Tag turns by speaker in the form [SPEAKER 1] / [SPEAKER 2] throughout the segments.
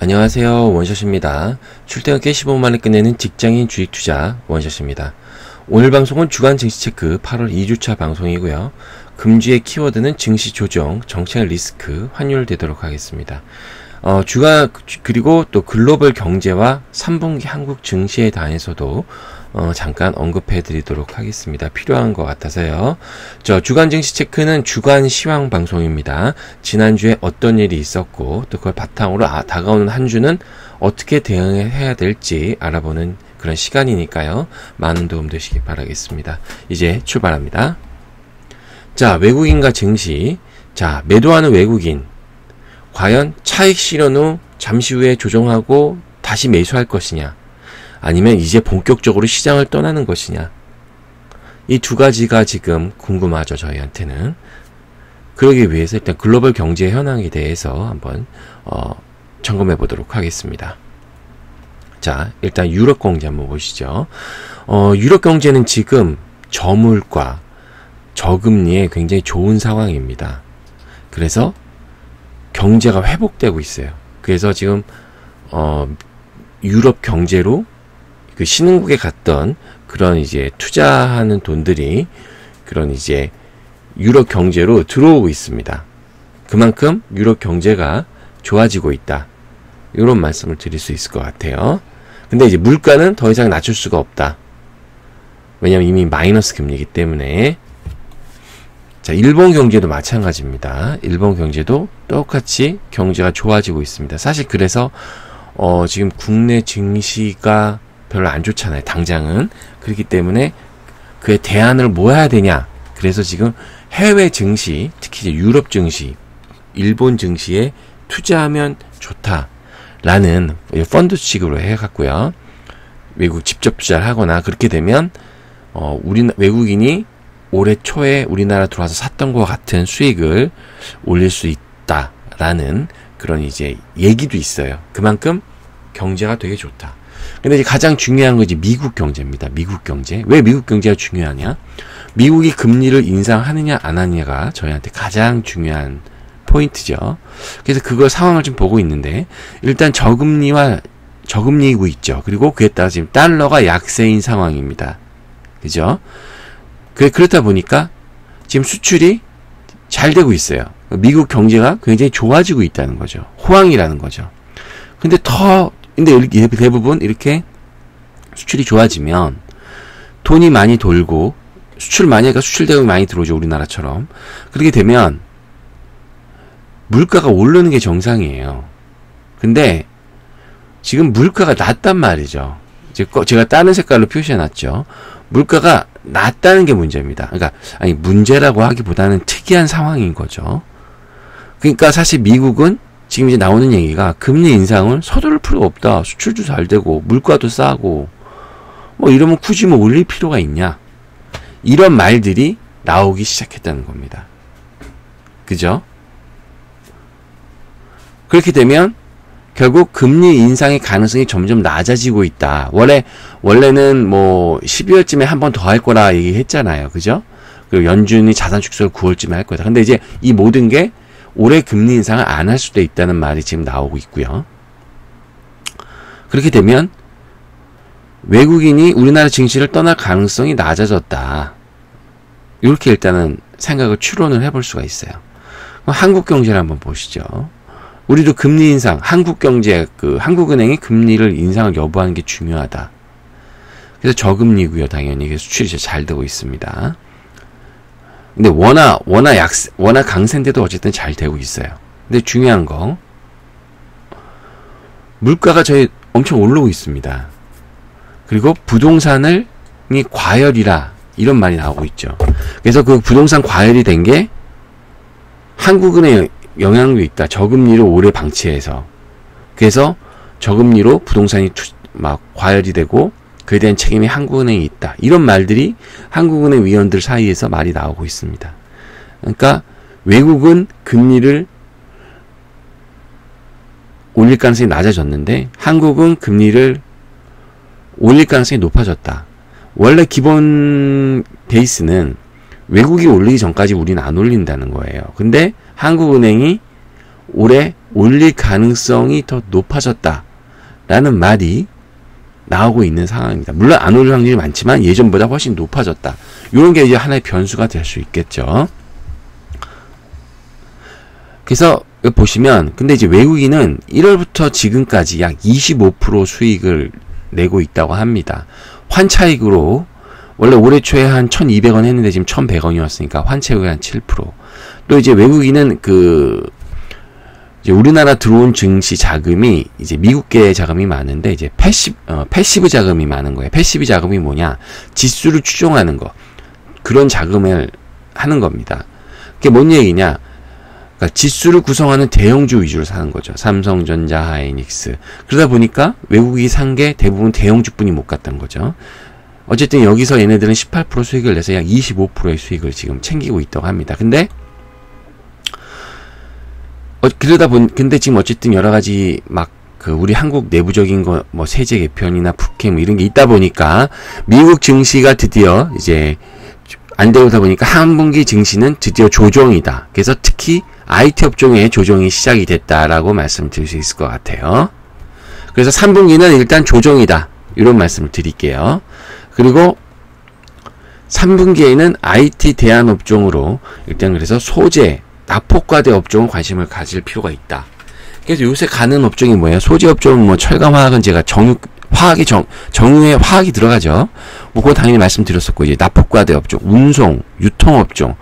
[SPEAKER 1] 안녕하세요. 원샷입니다. 출퇴근길 15분 만에 끝내는 직장인 주식 투자 원샷입니다. 오늘 방송은 주간 증시 체크 8월 2주차 방송이고요. 금주의 키워드는 증시 조정, 정책 리스크, 환율 되도록 하겠습니다. 그리고 또 글로벌 경제와 3분기 한국 증시에 대해서도 잠깐 언급해 드리도록 하겠습니다. 필요한 것 같아서요. 주간 증시 체크는 주간 시황 방송입니다. 지난주에 어떤 일이 있었고 또 그걸 바탕으로 다가오는 한 주는 어떻게 대응해야 될지 알아보는 그런 시간이니까요. 많은 도움 되시기 바라겠습니다. 이제 출발합니다. 외국인과 증시. 매도하는 외국인. 과연 차익 실현 후 잠시 후에 조정하고 다시 매수할 것이냐, 아니면 이제 본격적으로 시장을 떠나는 것이냐, 이 두 가지가 지금 궁금하죠, 저희한테는. 그러기 위해서 일단 글로벌 경제 현황에 대해서 한번 점검해 보도록 하겠습니다. 일단 유럽 경제 한번 보시죠. 유럽 경제는 지금 저물가, 저금리에 굉장히 좋은 상황입니다. 그래서 경제가 회복되고 있어요. 그래서 지금 유럽 경제로 그 신흥국에 갔던 그런 이제 투자하는 돈들이 그런 이제 유럽 경제로 들어오고 있습니다. 그만큼 유럽 경제가 좋아지고 있다. 이런 말씀을 드릴 수 있을 것 같아요. 근데 이제 물가는 더 이상 낮출 수가 없다. 왜냐면 이미 마이너스 금리이기 때문에. 일본 경제도 마찬가지입니다. 일본 경제도 똑같이 경제가 좋아지고 있습니다. 사실 그래서 지금 국내 증시가 별로 안 좋잖아요. 당장은. 그렇기 때문에 그에 대안을 뭐 해야 되냐. 그래서 지금 해외 증시, 특히 이제 유럽 증시, 일본 증시에 투자하면 좋다라는 펀드식으로 해갖고요. 외국 직접 투자를 하거나 그렇게 되면 외국인이 올해 초에 우리나라 들어와서 샀던 것과 같은 수익을 올릴 수 있다라는 그런 이제 얘기도 있어요. 그만큼 경제가 되게 좋다. 근데 이제 가장 중요한 건 이제 미국 경제입니다. 미국 경제. 왜 미국 경제가 중요하냐? 미국이 금리를 인상하느냐 안 하느냐가 저희한테 가장 중요한 포인트죠. 그래서 그걸 상황을 좀 보고 있는데, 일단 저금리이고 있죠. 그리고 그에 따라 지금 달러가 약세인 상황입니다. 그죠? 그렇다 보니까 지금 수출이 잘 되고 있어요. 미국 경제가 굉장히 좋아지고 있다는 거죠. 호황이라는 거죠. 근데 대부분 이렇게 수출이 좋아지면 돈이 많이 돌고, 수출 많이 하니까 수출 대금이 많이 들어오죠. 우리나라처럼. 그렇게 되면 물가가 오르는 게 정상이에요. 근데 지금 물가가 낮단 말이죠. 제가 다른 색깔로 표시해놨죠. 물가가 낮다는 게 문제입니다. 문제라고 하기보다는 특이한 상황인 거죠. 그러니까 사실 미국은 지금 이제 나오는 얘기가 금리 인상을 서두를 필요가 없다. 수출도 잘 되고 물가도 싸고 이러면 굳이 올릴 필요가 있냐. 이런 말들이 나오기 시작했다는 겁니다. 그죠? 그렇게 되면 결국 금리 인상의 가능성이 점점 낮아지고 있다. 원래는 12월쯤에 한 번 더 할 거라 얘기했잖아요. 그죠? 그리고 연준이 자산 축소를 9월쯤에 할 거다. 근데 이제 이 모든 게 올해 금리 인상을 안 할 수도 있다는 말이 지금 나오고 있고요. 그렇게 되면 외국인이 우리나라 증시를 떠날 가능성이 낮아졌다. 이렇게 일단은 생각을 추론을 해볼 수가 있어요. 한국 경제를 한번 보시죠. 우리도 금리 인상, 한국은행이 금리를 인상을 여부하는 게 중요하다. 그래서 저금리고요, 당연히. 수출이 잘 되고 있습니다. 근데 워낙 강세인데도 어쨌든 잘 되고 있어요. 근데 중요한 거, 물가가 엄청 오르고 있습니다. 그리고 부동산이 과열이라, 이런 말이 나오고 있죠. 그래서 그 부동산 과열이 된 게 한국은행 영향도 있다. 저금리를 오래 방치해서. 그래서 저금리로 부동산이 과열이 되고 그에 대한 책임이 한국은행이 있다. 이런 말들이 한국은행 위원들 사이에서 말이 나오고 있습니다. 그러니까 외국은 금리를 올릴 가능성이 낮아졌는데 한국은 금리를 올릴 가능성이 높아졌다. 원래 기본 베이스는 외국이 올리기 전까지 우리는 안 올린다는 거예요. 근데 한국은행이 올해 올릴 가능성이 더 높아졌다라는 말이 나오고 있는 상황입니다. 물론 안 오를 확률이 많지만 예전보다 훨씬 높아졌다. 이런 게 이제 하나의 변수가 될 수 있겠죠. 그래서 보시면 근데 이제 외국인은 1월부터 지금까지 약 25% 수익을 내고 있다고 합니다. 환차익으로 원래 올해 초에 한 1,200원 했는데 지금 1,100원이었으니까 환차익이 한 7%. 또 이제 외국인은 이제 우리나라 들어온 증시 자금이 이제 미국계 자금이 많은데 이제 패시브 자금이 많은 거예요. 패시브 자금이 뭐냐? 지수를 추종하는 거. 그런 자금을 하는 겁니다. 그게 뭔 얘기냐? 그러니까 지수를 구성하는 대형주 위주로 사는 거죠. 삼성전자, 하이닉스. 그러다 보니까 외국이 산 게 대부분 대형주뿐이 못 갔던 거죠. 어쨌든 여기서 얘네들은 18% 수익을 내서 약 25%의 수익을 지금 챙기고 있다고 합니다. 근데 근데 지금 어쨌든 여러 가지 우리 한국 내부적인 거, 뭐 세제 개편이나 북핵 이런 게 있다 보니까 미국 증시가 드디어 이제 안 되다 보니까 한 분기 증시는 드디어 조정이다. 그래서 특히 IT 업종의 조정이 시작이 됐다라고 말씀드릴 수 있을 것 같아요. 그래서 3분기는 일단 조정이다. 이런 말씀을 드릴게요. 그리고 3분기에는 IT 대안 업종으로 일단 그래서 소재, 낙폭과대 업종은 관심을 가질 필요가 있다. 그래서 요새 가는 업종이 뭐예요? 소재 업종은 뭐 철강화학은 제가 정유에 화학이 들어가죠. 뭐 그거 당연히 말씀드렸었고 이제 낙폭과대 업종, 운송, 유통업종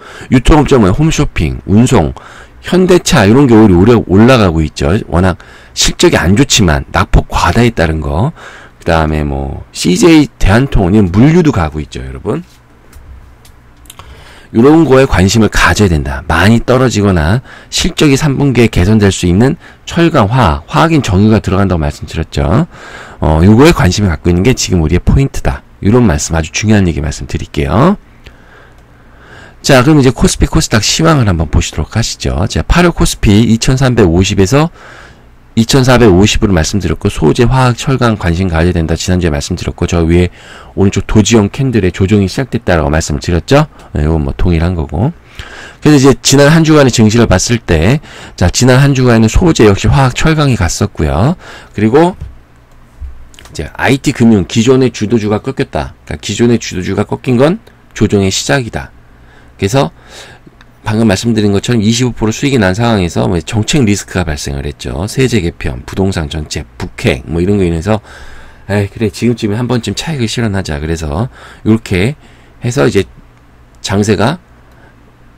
[SPEAKER 1] 뭐예요? 홈쇼핑, 운송, 현대차 이런 게 오히려 올라가고 있죠. 워낙 실적이 안 좋지만 낙폭 과다에 따른 거. 그 다음에 뭐 CJ 대한통운은 물류도 가고 있죠, 여러분. 이런 거에 관심을 가져야 된다. 많이 떨어지거나 실적이 3분기에 개선될 수 있는 철강, 화학인 정유가 들어간다고 말씀드렸죠. 요거에 관심을 갖고 있는 게 지금 우리의 포인트다. 이런 말씀, 아주 중요한 얘기 말씀드릴게요. 자, 그럼 이제 코스피, 코스닥 시황을 한번 보시도록 하시죠. 자, 8월 코스피 2350에서 2450으로 말씀드렸고, 소재, 화학, 철강 관심 가져야 된다. 지난주에 말씀드렸고, 저 위에 오른쪽 도지형 캔들의 조정이 시작됐다라고 말씀을 드렸죠. 네, 이건 뭐 동일한 거고. 그래서 이제 지난 한 주간의 증시를 봤을 때, 자, 지난 한 주간에는 소재 역시 화학, 철강이 갔었고요. 그리고 이제 IT 금융, 기존의 주도주가 꺾였다. 그러니까 기존의 주도주가 꺾인 건 조정의 시작이다. 그래서 방금 말씀드린 것처럼 25% 수익이 난 상황에서 뭐 정책 리스크가 발생을 했죠. 세제 개편, 부동산 정책, 북핵 뭐 이런 거 인해서 그래 지금쯤에 한 번쯤 차익을 실현하자. 그래서 이렇게 해서 이제 장세가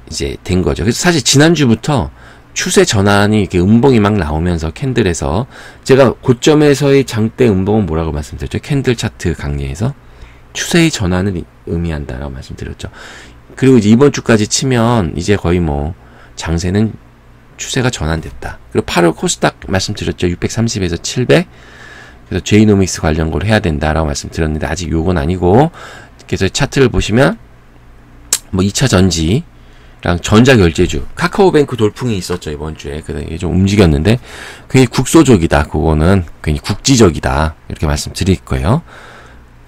[SPEAKER 1] 이제 된 거죠. 그래서 사실 지난주부터 추세 전환이 이렇게 음봉이 막 나오면서 캔들에서 제가 고점에서의 장대 음봉은 뭐라고 말씀드렸죠? 캔들 차트 강의에서 추세의 전환을 의미한다라고 말씀드렸죠. 그리고 이제 이번 주까지 치면 이제 거의 뭐 장세는 추세가 전환됐다. 그리고 8월 코스닥 말씀드렸죠. 630에서 700. 그래서 제이노믹스 관련 걸 해야 된다라고 말씀드렸는데 아직 요건 아니고, 그래서 차트를 보시면 뭐 2차 전지랑 전자결제주, 카카오뱅크 돌풍이 있었죠 이번 주에. 그래서 이게 좀 움직였는데 괜히 국소적이다. 그거는 괜히 국지적이다. 이렇게 말씀드릴 거예요.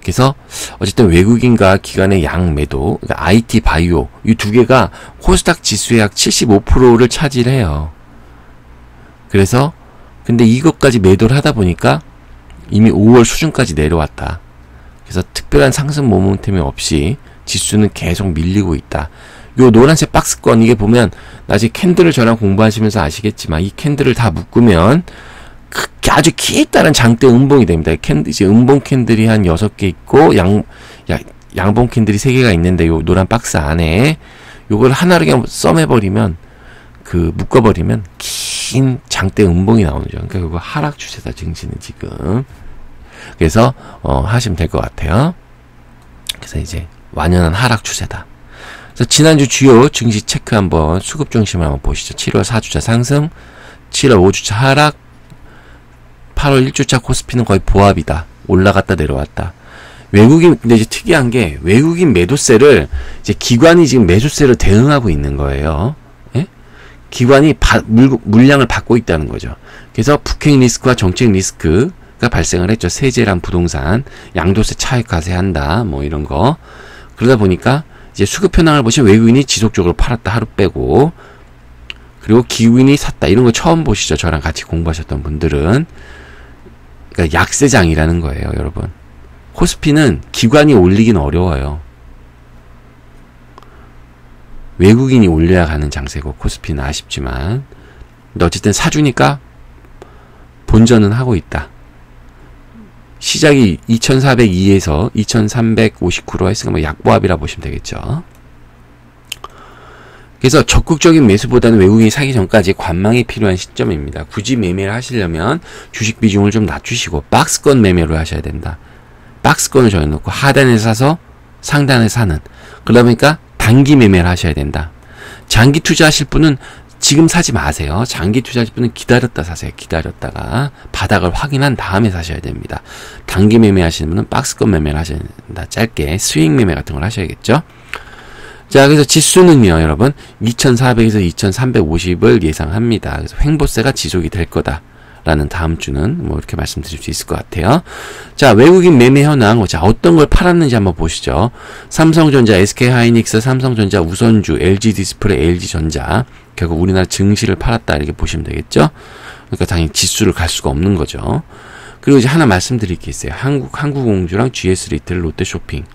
[SPEAKER 1] 그래서 어쨌든 외국인과 기관의 양매도, 그러니까 IT, 바이오 이 두 개가 코스닥 지수의 약 75%를 차지해요. 그래서 근데 이것까지 매도를 하다 보니까 이미 5월 수준까지 내려왔다. 그래서 특별한 상승 모멘텀이 없이 지수는 계속 밀리고 있다. 요 노란색 박스권 이게 보면 나중에 캔들을 저랑 공부하시면서 아시겠지만 이 캔들을 다 묶으면 아주 기다란 장대 음봉이 됩니다. 이제 음봉 캔들이 한 6개 있고, 양봉 캔들이 3개가 있는데, 요 노란 박스 안에, 요걸 하나로 그냥 썸해버리면, 묶어버리면, 긴 장대 음봉이 나오죠. 그러니까 이거 하락 추세다, 증시는 지금. 그래서, 하시면 될 것 같아요. 그래서 이제, 완연한 하락 추세다. 그래서 지난주 주요 증시 체크 한번, 수급 중심을 한번 보시죠. 7월 4주차 상승, 7월 5주차 하락, 8월 1주차 코스피는 거의 보합이다. 올라갔다 내려왔다. 근데 이제 특이한 게 외국인 매도세를 이제 기관이 지금 매수세로 대응하고 있는 거예요. 예? 기관이 물량을 받고 있다는 거죠. 그래서 북핵 리스크와 정책 리스크가 발생을 했죠. 세제랑 부동산, 양도세 차익 과세한다. 뭐 이런 거. 그러다 보니까 이제 수급 현황을 보시면 외국인이 지속적으로 팔았다. 하루 빼고. 그리고 기관이 샀다. 이런 거 처음 보시죠. 저랑 같이 공부하셨던 분들은. 그러니까 약세장이라는 거예요, 여러분. 코스피는 기관이 올리긴 어려워요. 외국인이 올려야 가는 장세고 코스피는 아쉽지만, 근데 어쨌든 사주니까 본전은 하고 있다. 시작이 2402에서 2359로 했으니까 뭐 약보합이라 보시면 되겠죠. 그래서 적극적인 매수보다는 외국인이 사기 전까지 관망이 필요한 시점입니다. 굳이 매매를 하시려면 주식 비중을 좀 낮추시고 박스권 매매를 하셔야 된다. 박스권을 정해놓고 하단에 사서 상단에 사는, 그러다 보니까 단기 매매를 하셔야 된다. 장기 투자하실 분은 지금 사지 마세요. 장기 투자하실 분은 기다렸다 사세요. 기다렸다가 바닥을 확인한 다음에 사셔야 됩니다. 단기 매매 하시는 분은 박스권 매매를 하셔야 된다. 짧게 스윙 매매 같은 걸 하셔야겠죠. 자, 그래서 지수는요, 여러분 2400에서 2350을 예상합니다. 그래서 횡보세가 지속이 될 거다 라는 다음 주는 뭐 이렇게 말씀드릴 수 있을 것 같아요. 자, 외국인 매매 현황, 자, 어떤 걸 팔았는지 한번 보시죠. 삼성전자, SK하이닉스, 삼성전자, 우선주, LG디스플레이, LG전자, 결국 우리나라 증시를 팔았다 이렇게 보시면 되겠죠. 그러니까 당연히 지수를 갈 수가 없는 거죠. 그리고 이제 하나 말씀드릴 게 있어요. 한국공주랑 GS리테일, 롯데쇼핑.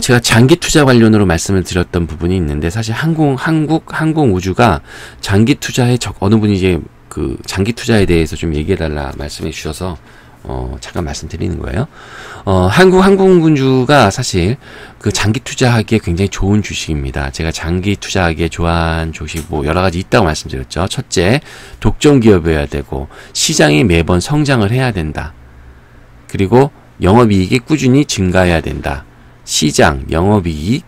[SPEAKER 1] 제가 장기 투자 관련으로 말씀을 드렸던 부분이 있는데, 사실 항공우주가 장기 투자에 어느 분이 이제 그 장기 투자에 대해서 좀 얘기해달라 말씀해 주셔서, 잠깐 말씀드리는 거예요. 항공우주가 사실 그 장기 투자하기에 굉장히 좋은 주식입니다. 제가 장기 투자하기에 좋아하는 주식 뭐 여러 가지 있다고 말씀드렸죠. 첫째, 독점 기업이어야 되고, 시장이 매번 성장을 해야 된다. 그리고 영업이익이 꾸준히 증가해야 된다. 시장, 영업이익,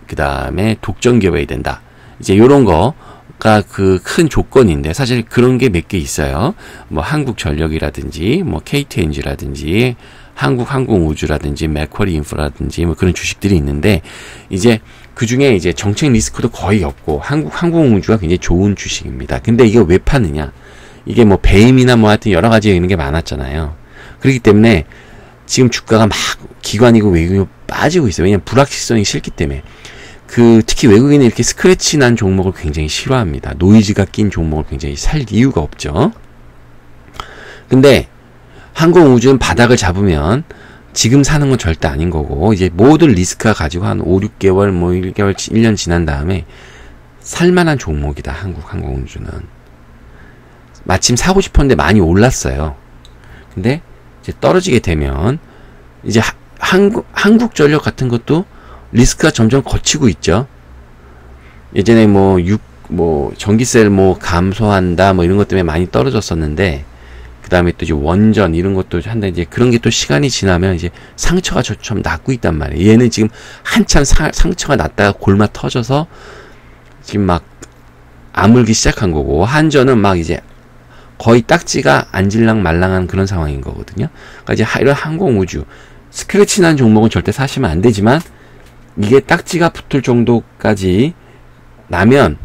[SPEAKER 1] 그 다음에 독점 기업이어야 된다. 이제 요런 거가 그 큰 조건인데, 사실 그런 게 몇 개 있어요. 뭐 한국전력이라든지, 뭐 KTNG라든지, 한국항공우주라든지, 맥쿼리 인프라라든지, 뭐 그런 주식들이 있는데, 이제 그 중에 이제 정책 리스크도 거의 없고, 한국항공우주가 굉장히 좋은 주식입니다. 근데 이게 왜 파느냐? 이게 뭐 배임이나 뭐 하여튼 여러 가지 있는 게 많았잖아요. 그렇기 때문에 지금 주가가 막 기관이고 외국인이 빠지고 있어요. 왜냐면 불확실성이 싫기 때문에. 특히 외국인은 이렇게 스크래치 난 종목을 굉장히 싫어합니다. 노이즈가 낀 종목을 굉장히 살 이유가 없죠. 근데 항공우주는 바닥을 잡으면 지금 사는 건 절대 아닌 거고, 이제 모든 리스크가 가지고 한 5, 6개월, 뭐 1개월, 1년 지난 다음에 살만한 종목이다. 항공우주는. 마침 사고 싶었는데 많이 올랐어요. 근데 이제 떨어지게 되면 이제 한국전력 같은 것도 리스크가 점점 거치고 있죠. 예전에 전기세 감소한다 이런 것 때문에 많이 떨어졌었는데, 그 다음에 또 이제 원전 이런 것도 한데, 이제 그런 게 또 시간이 지나면 이제 상처가 좀 낫고 있단 말이에요. 얘는 지금 한참 상처가 났다가 골마 터져서 지금 막 아물기 시작한 거고, 한전은 막 이제 거의 딱지가 앉을랑 말랑한 그런 상황인 거거든요. 그러니까 이제 이런 항공우주, 스크래치 난 종목은 절대 사시면 안 되지만, 이게 딱지가 붙을 정도까지 나면,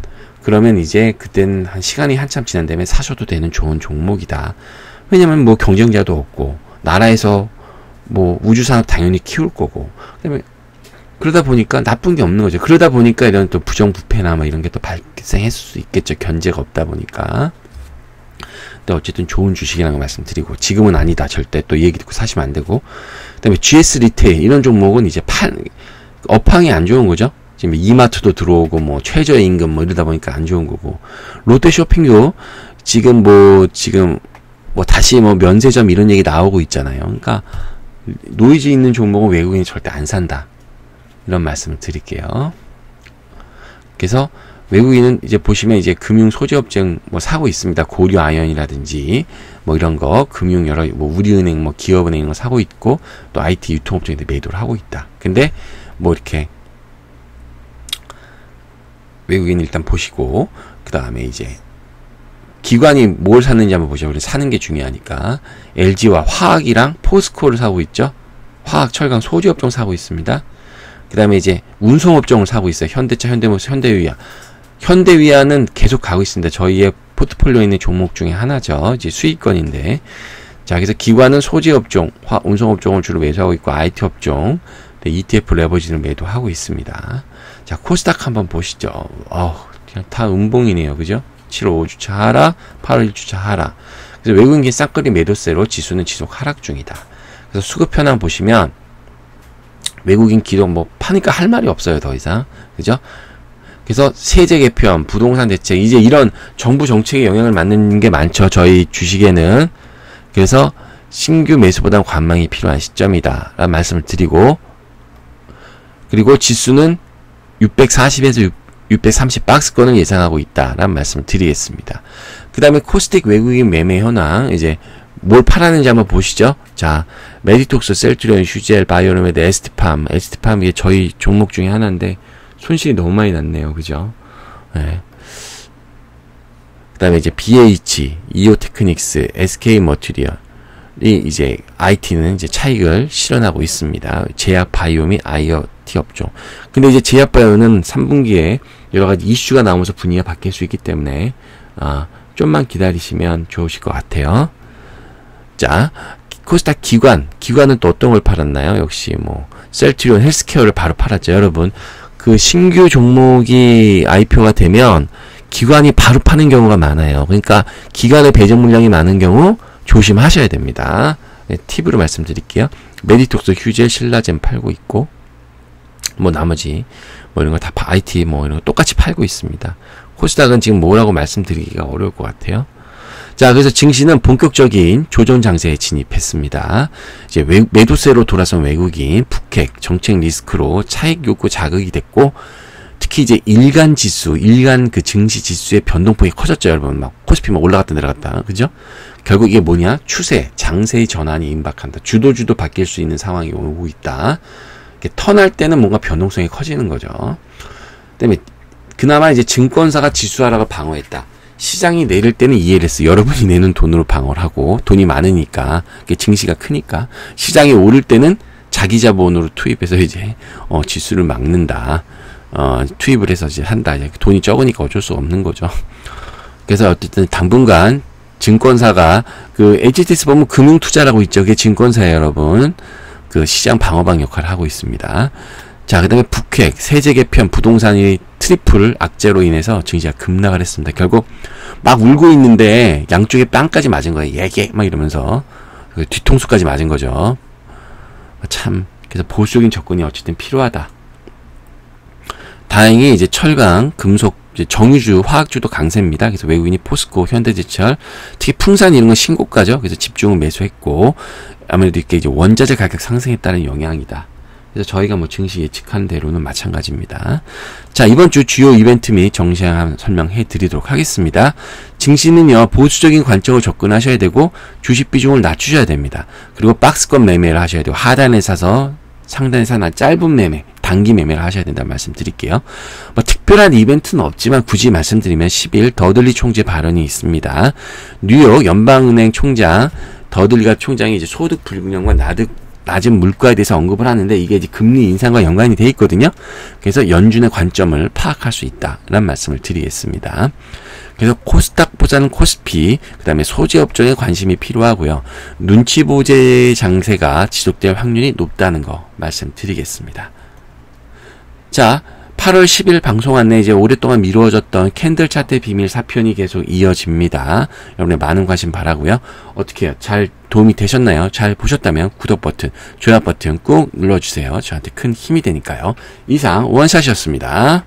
[SPEAKER 1] 그러면 이제 그때는 한 시간이 한참 지난 다음에 사셔도 되는 좋은 종목이다. 왜냐면 뭐 경쟁자도 없고, 나라에서 뭐 우주산업 당연히 키울 거고, 그다음에 그러다 보니까 나쁜 게 없는 거죠. 그러다 보니까 이런 또 부정부패나 뭐 이런 게 또 발생했을 수 있겠죠. 견제가 없다 보니까. 근데 어쨌든 좋은 주식이라는 거 말씀드리고, 지금은 아니다. 절대 또 얘기 듣고 사시면 안 되고. 그다음에 GS 리테일 이런 종목은 이제 업황이 안 좋은 거죠. 지금 이마트도 들어오고 뭐 최저임금 뭐 이러다 보니까 안 좋은 거고, 롯데 쇼핑도 지금 다시 뭐 면세점 이런 얘기 나오고 있잖아요. 그러니까 노이즈 있는 종목은 외국인이 절대 안 산다. 이런 말씀을 드릴게요. 그래서 외국인은 이제 보시면 이제 금융 소재업종 뭐 사고 있습니다. 고려 아연이라든지 뭐 이런 거, 금융 여러 뭐 우리은행 뭐 기업은행 이런 거 사고 있고, 또 IT 유통업종인데 매도를 하고 있다. 근데 뭐 이렇게 외국인 일단 보시고, 그 다음에 이제 기관이 뭘 샀는지 한번 보죠. 우리 사는 게 중요하니까. LG와 화학이랑 포스코를 사고 있죠. 화학, 철강, 소재업종 사고 있습니다. 그 다음에 이제 운송업종을 사고 있어요. 현대차, 현대모터, 현대위아. 현대위아는 계속 가고 있습니다. 저희의 포트폴리오에 있는 종목 중에 하나죠. 이제 수익권인데. 자, 그래서 기관은 소재업종, 운송업종을 주로 매수하고 있고, IT업종, ETF 레버리지를 매도하고 있습니다. 자, 코스닥 한번 보시죠. 그냥 다 음봉이네요. 그죠? 7월 5주차 하락, 8월 1주차 하락. 그래서 외국인기 싹거리 매도세로 지수는 지속 하락 중이다. 그래서 수급 현황 보시면 외국인 기록 뭐 파니까 할 말이 없어요. 더 이상. 그죠? 그래서 세제 개편, 부동산 대책, 이제 이런 정부 정책에 영향을 받는 게 많죠. 저희 주식에는. 그래서 신규 매수보다는 관망이 필요한 시점이다 라는 말씀을 드리고, 그리고 지수는 640에서 630 박스권을 예상하고 있다 라는 말씀을 드리겠습니다. 그 다음에 코스닥 외국인 매매 현황, 이제 뭘 팔았는지 한번 보시죠. 자, 메디톡스, 셀트리온, 휴젤, 바이오로메드, 에스티팜 이게 저희 종목 중에 하나인데 손실이 너무 많이 났네요. 그죠? 네. 그 다음에 이제 BH, 이오테크닉스, SK 머티리얼이 이제 IT는 이제 차익을 실현하고 있습니다. 제약 바이오 및 IoT 업종. 근데 이제 제약 바이오는 3분기에 여러 가지 이슈가 나오면서 분위기가 바뀔 수 있기 때문에 좀만 기다리시면 좋으실 것 같아요. 자, 코스닥 기관은 또 어떤 걸 팔았나요? 역시 뭐 셀트리온 헬스케어를 바로 팔았죠. 여러분, 그 신규 종목이 IPO가 되면 기관이 바로 파는 경우가 많아요. 그러니까 기관의 배정 물량이 많은 경우 조심하셔야 됩니다. 네, 팁으로 말씀드릴게요. 메디톡스, 휴젤, 신라젠 팔고 있고, 뭐 나머지 뭐 이런 거 다 IT 뭐 이런 거 똑같이 팔고 있습니다. 코스닥은 지금 뭐라고 말씀드리기가 어려울 것 같아요. 자, 그래서 증시는 본격적인 조정 장세에 진입했습니다. 이제 매도세로 돌아선 외국인, 북핵, 정책 리스크로 차익 욕구 자극이 됐고, 특히 이제 일간 그 증시 지수의 변동폭이 커졌죠, 여러분. 막 코스피 막 올라갔다 내려갔다, 그죠? 결국 이게 뭐냐? 추세, 장세의 전환이 임박한다. 주도 바뀔 수 있는 상황이 오고 있다. 턴할 때는 뭔가 변동성이 커지는 거죠. 그다음에 그나마 이제 증권사가 지수 하락을 방어했다. 시장이 내릴 때는 ELS, 여러분이 내는 돈으로 방어를 하고, 돈이 많으니까, 증시가 크니까, 시장이 오를 때는 자기 자본으로 투입해서 이제, 지수를 막는다. 투입을 해서 이제 한다. 돈이 적으니까 어쩔 수 없는 거죠. 그래서 어쨌든 당분간 증권사가, 그 HTS 보면 금융투자라고 있죠. 그게 증권사예요, 여러분. 그 시장 방어방 역할을 하고 있습니다. 자, 그 다음에 북핵, 세제 개편, 부동산이 트리플 악재로 인해서 증시가 급락을 했습니다. 결국 막 울고 있는데 양쪽에 빵까지 맞은 거예요. 예게 막 이러면서 뒤통수까지 맞은 거죠. 참, 그래서 보수적인 접근이 어쨌든 필요하다. 다행히 이제 철강, 금속, 이제 정유주, 화학주도 강세입니다. 그래서 외국인이 포스코, 현대제철, 특히 풍산 이런 건 신고가죠. 그래서 집중을 매수했고, 아무래도 이렇게 이제 원자재 가격 상승에 따른 영향이다. 그래서 저희가 뭐 증시 예측한 대로는 마찬가지입니다. 자, 이번 주 주요 이벤트 및 정시황 설명해 드리도록 하겠습니다. 증시는요, 보수적인 관점으로 접근하셔야 되고, 주식 비중을 낮추셔야 됩니다. 그리고 박스권 매매를 하셔야 되고, 하단에 사서 상단에 사나 짧은 매매, 단기 매매를 하셔야 된다는 말씀 드릴게요. 뭐 특별한 이벤트는 없지만 굳이 말씀드리면 10일 더들리 총재 발언이 있습니다. 뉴욕 연방은행 총장, 더들리가 총장이 이제 소득 불균형과 낮은 물가에 대해서 언급을 하는데, 이게 이제 금리 인상과 연관이 돼 있거든요. 그래서 연준의 관점을 파악할 수 있다라는 말씀을 드리겠습니다. 그래서 코스닥보다는 코스피, 그 다음에 소재업종에 관심이 필요하고요. 눈치보제 장세가 지속될 확률이 높다는 거 말씀드리겠습니다. 자, 8월 10일 방송 안내, 이제 오랫동안 미루어졌던 캔들 차트의 비밀 4편이 계속 이어집니다. 여러분의 많은 관심 바라고요. 어떻게 해요? 잘 도움이 되셨나요? 잘 보셨다면 구독 버튼, 좋아요 버튼 꾹 눌러주세요. 저한테 큰 힘이 되니까요. 이상 원샷이었습니다.